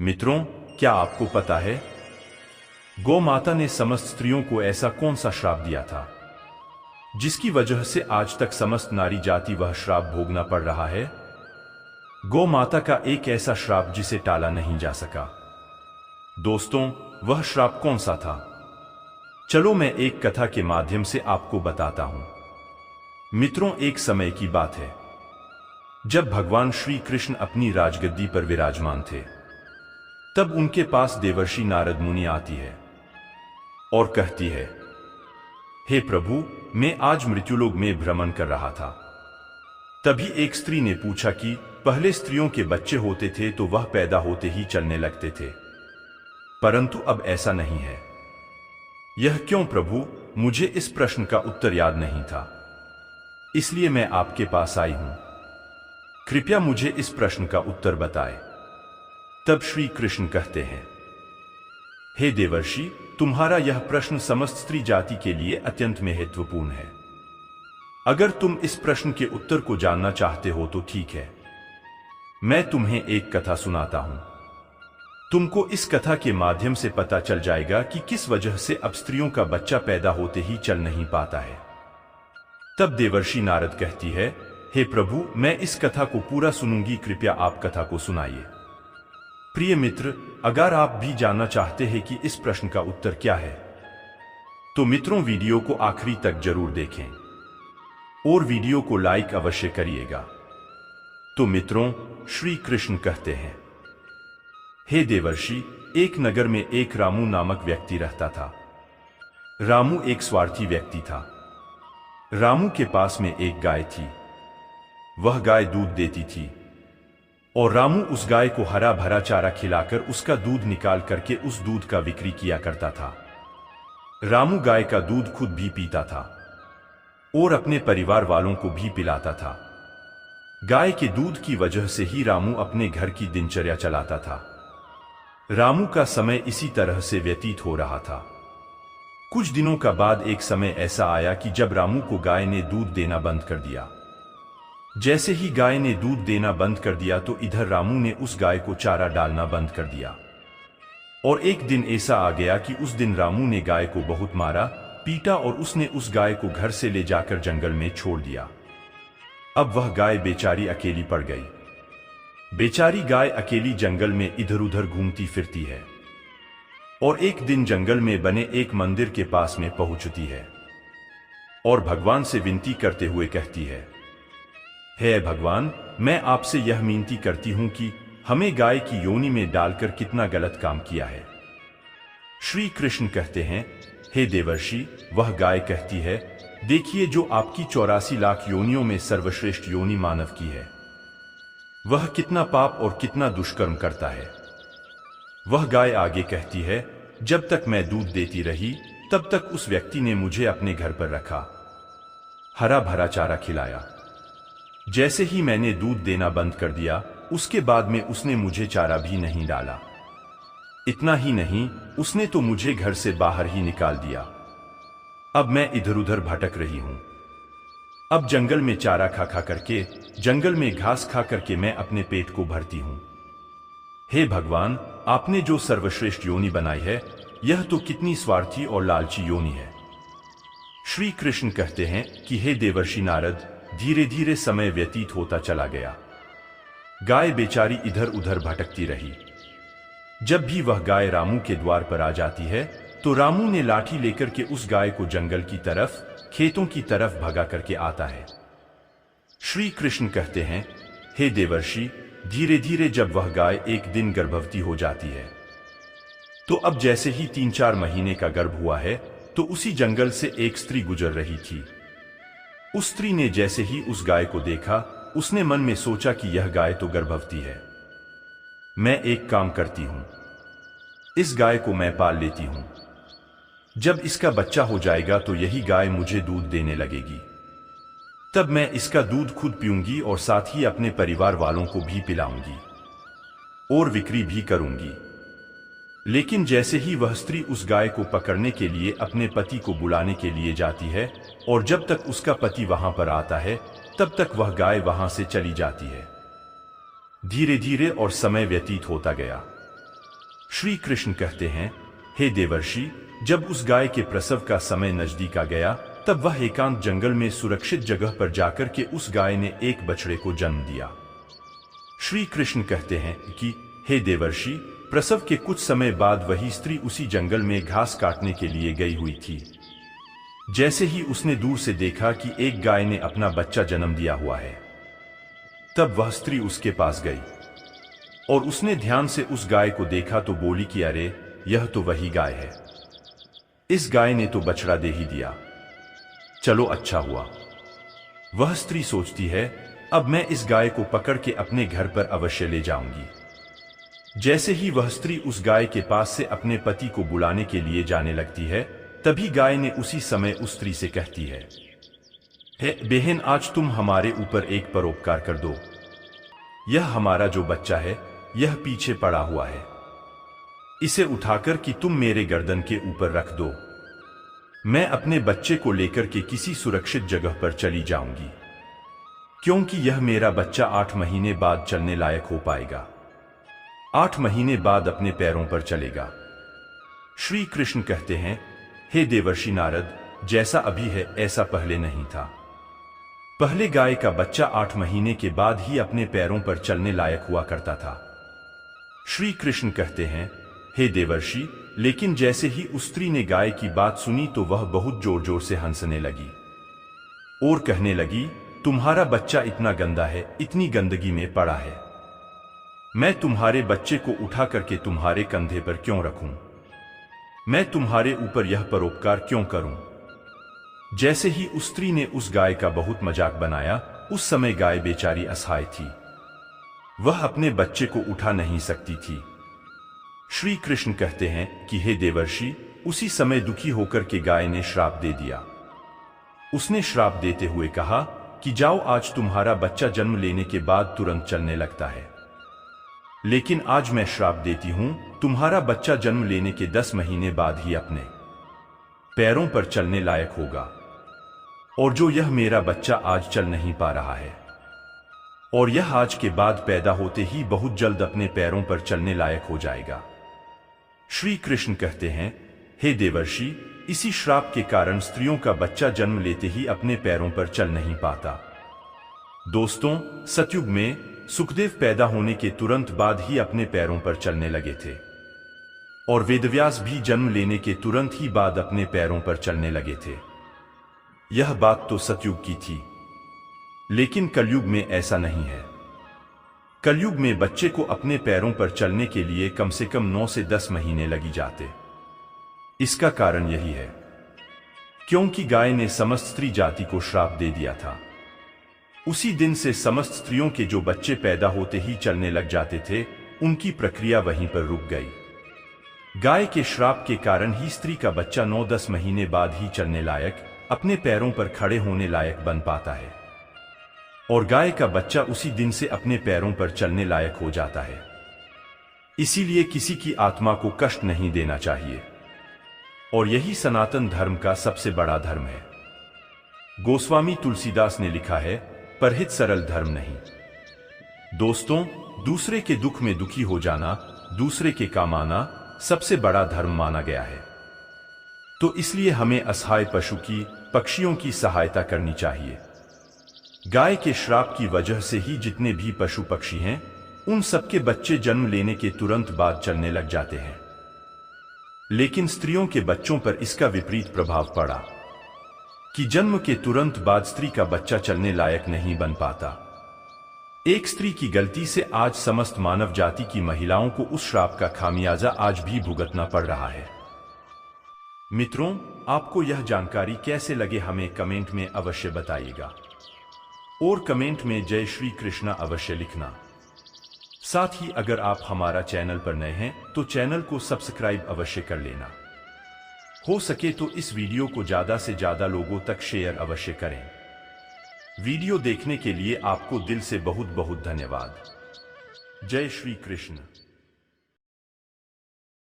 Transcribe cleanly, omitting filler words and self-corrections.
मित्रों, क्या आपको पता है गौ माता ने समस्त स्त्रियों को ऐसा कौन सा श्राप दिया था जिसकी वजह से आज तक समस्त नारी जाति वह श्राप भोगना पड़ रहा है? गौ माता का एक ऐसा श्राप जिसे टाला नहीं जा सका। दोस्तों, वह श्राप कौन सा था? चलो मैं एक कथा के माध्यम से आपको बताता हूं। मित्रों, एक समय की बात है जब भगवान श्री कृष्ण अपनी राजगद्दी पर विराजमान थे। तब उनके पास देवर्षि नारद मुनि आती है और कहती है, हे प्रभु, मैं आज मृत्युलोक में भ्रमण कर रहा था। तभी एक स्त्री ने पूछा कि पहले स्त्रियों के बच्चे होते थे तो वह पैदा होते ही चलने लगते थे, परंतु अब ऐसा नहीं है। यह क्यों प्रभु? मुझे इस प्रश्न का उत्तर याद नहीं था, इसलिए मैं आपके पास आई हूं। कृपया मुझे इस प्रश्न का उत्तर बताएं। तब श्री कृष्ण कहते हैं, हे देवर्षि, तुम्हारा यह प्रश्न समस्त स्त्री जाति के लिए अत्यंत महत्वपूर्ण है। अगर तुम इस प्रश्न के उत्तर को जानना चाहते हो तो ठीक है, मैं तुम्हें एक कथा सुनाता हूं। तुमको इस कथा के माध्यम से पता चल जाएगा कि किस वजह से अब स्त्रियों का बच्चा पैदा होते ही चल नहीं पाता है। तब देवर्षि नारद कहती है, हे प्रभु, मैं इस कथा को पूरा सुनूंगी, कृपया आप कथा को सुनाइए। प्रिय मित्र, अगर आप भी जानना चाहते हैं कि इस प्रश्न का उत्तर क्या है, तो मित्रों वीडियो को आखिरी तक जरूर देखें और वीडियो को लाइक अवश्य करिएगा। तो मित्रों, श्री कृष्ण कहते हैं, हे देवर्षि, एक नगर में एक रामू नामक व्यक्ति रहता था। रामू एक स्वार्थी व्यक्ति था। रामू के पास में एक गाय थी। वह गाय दूध देती थी और रामू उस गाय को हरा भरा चारा खिलाकर उसका दूध निकाल करके उस दूध का बिक्री किया करता था। रामू गाय का दूध खुद भी पीता था और अपने परिवार वालों को भी पिलाता था। गाय के दूध की वजह से ही रामू अपने घर की दिनचर्या चलाता था। रामू का समय इसी तरह से व्यतीत हो रहा था। कुछ दिनों का बाद एक समय ऐसा आया कि जब रामू को गाय ने दूध देना बंद कर दिया। जैसे ही गाय ने दूध देना बंद कर दिया तो इधर रामू ने उस गाय को चारा डालना बंद कर दिया। और एक दिन ऐसा आ गया कि उस दिन रामू ने गाय को बहुत मारा, पीटा और उसने उस गाय को घर से ले जाकर जंगल में छोड़ दिया। अब वह गाय बेचारी अकेली पड़ गई। बेचारी गाय अकेली जंगल में इधर उधर घूमती फिरती है और एक दिन जंगल में बने एक मंदिर के पास में पहुंचती है और भगवान से विनती करते हुए कहती है, हे भगवान, मैं आपसे यह विनती करती हूं कि हमें गाय की योनि में डालकर कितना गलत काम किया है। श्री कृष्ण कहते हैं, हे देवर्षि, वह गाय कहती है, देखिए, जो आपकी 84 लाख योनियों में सर्वश्रेष्ठ योनि मानव की है, वह कितना पाप और कितना दुष्कर्म करता है। वह गाय आगे कहती है, जब तक मैं दूध देती रही तब तक उस व्यक्ति ने मुझे अपने घर पर रखा, हरा भरा चारा खिलाया। जैसे ही मैंने दूध देना बंद कर दिया, उसके बाद में उसने मुझे चारा भी नहीं डाला। इतना ही नहीं, उसने तो मुझे घर से बाहर ही निकाल दिया। अब मैं इधर उधर भटक रही हूं। अब जंगल में चारा खा खा करके, जंगल में घास खा करके मैं अपने पेट को भरती हूं। हे भगवान, आपने जो सर्वश्रेष्ठ योनि बनाई है, यह तो कितनी स्वार्थी और लालची योनि है। श्री कृष्ण कहते हैं कि हे देवर्षि नारद, धीरे धीरे समय व्यतीत होता चला गया। गाय बेचारी इधर उधर भटकती रही। जब भी वह गाय रामू के द्वार पर आ जाती है तो रामू ने लाठी लेकर के उस गाय को जंगल की तरफ, खेतों की तरफ भगा करके आता है। श्री कृष्ण कहते हैं, हे देवर्षि, धीरे धीरे जब वह गाय एक दिन गर्भवती हो जाती है तो अब जैसे ही 3-4 महीने का गर्भ हुआ है तो उसी जंगल से एक स्त्री गुजर रही थी। उस स्त्री ने जैसे ही उस गाय को देखा, उसने मन में सोचा कि यह गाय तो गर्भवती है। मैं एक काम करती हूं, इस गाय को मैं पाल लेती हूं। जब इसका बच्चा हो जाएगा तो यही गाय मुझे दूध देने लगेगी। तब मैं इसका दूध खुद पीऊंगी और साथ ही अपने परिवार वालों को भी पिलाऊंगी और बिक्री भी करूंगी। लेकिन जैसे ही वह स्त्री उस गाय को पकड़ने के लिए अपने पति को बुलाने के लिए जाती है और जब तक उसका पति वहां पर आता है तब तक वह गाय वहां से चली जाती है। धीरे धीरे और समय व्यतीत होता गया। श्री कृष्ण कहते हैं, हे देवर्षि, जब उस गाय के प्रसव का समय नजदीक आ गया, तब वह एकांत जंगल में सुरक्षित जगह पर जाकर के उस गाय ने एक बछड़े को जन्म दिया। श्री कृष्ण कहते हैं कि हे देवर्षि, प्रसव के कुछ समय बाद वही स्त्री उसी जंगल में घास काटने के लिए गई हुई थी। जैसे ही उसने दूर से देखा कि एक गाय ने अपना बच्चा जन्म दिया हुआ है, तब वह स्त्री उसके पास गई और उसने ध्यान से उस गाय को देखा तो बोली कि अरे, यह तो वही गाय है। इस गाय ने तो बछड़ा दे ही दिया, चलो अच्छा हुआ। वह स्त्री सोचती है, अब मैं इस गाय को पकड़ के अपने घर पर अवश्य ले जाऊंगी। जैसे ही वह स्त्री उस गाय के पास से अपने पति को बुलाने के लिए जाने लगती है, तभी गाय ने उसी समय उस स्त्री से कहती है, हे बहन, आज तुम हमारे ऊपर एक परोपकार कर दो। यह हमारा जो बच्चा है, यह पीछे पड़ा हुआ है। इसे उठाकर कि तुम मेरे गर्दन के ऊपर रख दो। मैं अपने बच्चे को लेकर के किसी सुरक्षित जगह पर चली जाऊंगी, क्योंकि यह मेरा बच्चा 8 महीने बाद चलने लायक हो पाएगा। 8 महीने बाद अपने पैरों पर चलेगा। श्री कृष्ण कहते हैं, हे देवर्षि नारद, जैसा अभी है ऐसा पहले नहीं था। पहले गाय का बच्चा 8 महीने के बाद ही अपने पैरों पर चलने लायक हुआ करता था। श्री कृष्ण कहते हैं, हे देवर्षि, लेकिन जैसे ही उस स्त्री ने गाय की बात सुनी तो वह बहुत जोर जोर से हंसने लगी और कहने लगी, तुम्हारा बच्चा इतना गंदा है, इतनी गंदगी में पड़ा है। मैं तुम्हारे बच्चे को उठा करके तुम्हारे कंधे पर क्यों रखूं? मैं तुम्हारे ऊपर यह परोपकार क्यों करूं? जैसे ही उस स्त्री ने उस गाय का बहुत मजाक बनाया, उस समय गाय बेचारी असहाय थी। वह अपने बच्चे को उठा नहीं सकती थी। श्री कृष्ण कहते हैं कि हे देवर्षि, उसी समय दुखी होकर के गाय ने श्राप दे दिया। उसने श्राप देते हुए कहा कि जाओ, आज तुम्हारा बच्चा जन्म लेने के बाद तुरंत चलने लगता है, लेकिन आज मैं श्राप देती हूं, तुम्हारा बच्चा जन्म लेने के 10 महीने बाद ही अपने पैरों पर चलने लायक होगा। और जो यह मेरा बच्चा आज चल नहीं पा रहा है, और यह आज के बाद पैदा होते ही बहुत जल्द अपने पैरों पर चलने लायक हो जाएगा। श्री कृष्ण कहते हैं, हे देवर्षि, इसी श्राप के कारण स्त्रियों का बच्चा जन्म लेते ही अपने पैरों पर चल नहीं पाता। दोस्तों, सतयुग में सुखदेव पैदा होने के तुरंत बाद ही अपने पैरों पर चलने लगे थे, और वेदव्यास भी जन्म लेने के तुरंत ही बाद अपने पैरों पर चलने लगे थे। यह बात तो सतयुग की थी, लेकिन कलयुग में ऐसा नहीं है। कलयुग में बच्चे को अपने पैरों पर चलने के लिए कम से कम 9 से 10 महीने लगी जाते। इसका कारण यही है क्योंकि गाय ने समस्त स्त्री जाति को श्राप दे दिया था। उसी दिन से समस्त स्त्रियों के जो बच्चे पैदा होते ही चलने लग जाते थे, उनकी प्रक्रिया वहीं पर रुक गई। गाय के श्राप के कारण ही स्त्री का बच्चा 9-10 महीने बाद ही चलने लायक, अपने पैरों पर खड़े होने लायक बन पाता है, और गाय का बच्चा उसी दिन से अपने पैरों पर चलने लायक हो जाता है। इसीलिए किसी की आत्मा को कष्ट नहीं देना चाहिए, और यही सनातन धर्म का सबसे बड़ा धर्म है। गोस्वामी तुलसीदास ने लिखा है, परहित सरल धर्म नहीं। दोस्तों, दूसरे के दुख में दुखी हो जाना, दूसरे के काम आना सबसे बड़ा धर्म माना गया है। तो इसलिए हमें असहाय पशु की, पक्षियों की सहायता करनी चाहिए। गाय के श्राप की वजह से ही जितने भी पशु पक्षी हैं, उन सबके बच्चे जन्म लेने के तुरंत बाद चलने लग जाते हैं। लेकिन स्त्रियों के बच्चों पर इसका विपरीत प्रभाव पड़ा कि जन्म के तुरंत बाद स्त्री का बच्चा चलने लायक नहीं बन पाता। एक स्त्री की गलती से आज समस्त मानव जाति की महिलाओं को उस श्राप का खामियाजा आज भी भुगतना पड़ रहा है। मित्रों, आपको यह जानकारी कैसे लगे हमें कमेंट में अवश्य बताइएगा, और कमेंट में जय श्री कृष्णा अवश्य लिखना। साथ ही अगर आप हमारा चैनल पर नए हैं तो चैनल को सब्सक्राइब अवश्य कर लेना। हो सके तो इस वीडियो को ज्यादा से ज्यादा लोगों तक शेयर अवश्य करें। वीडियो देखने के लिए आपको दिल से बहुत बहुत धन्यवाद। जय श्री कृष्ण।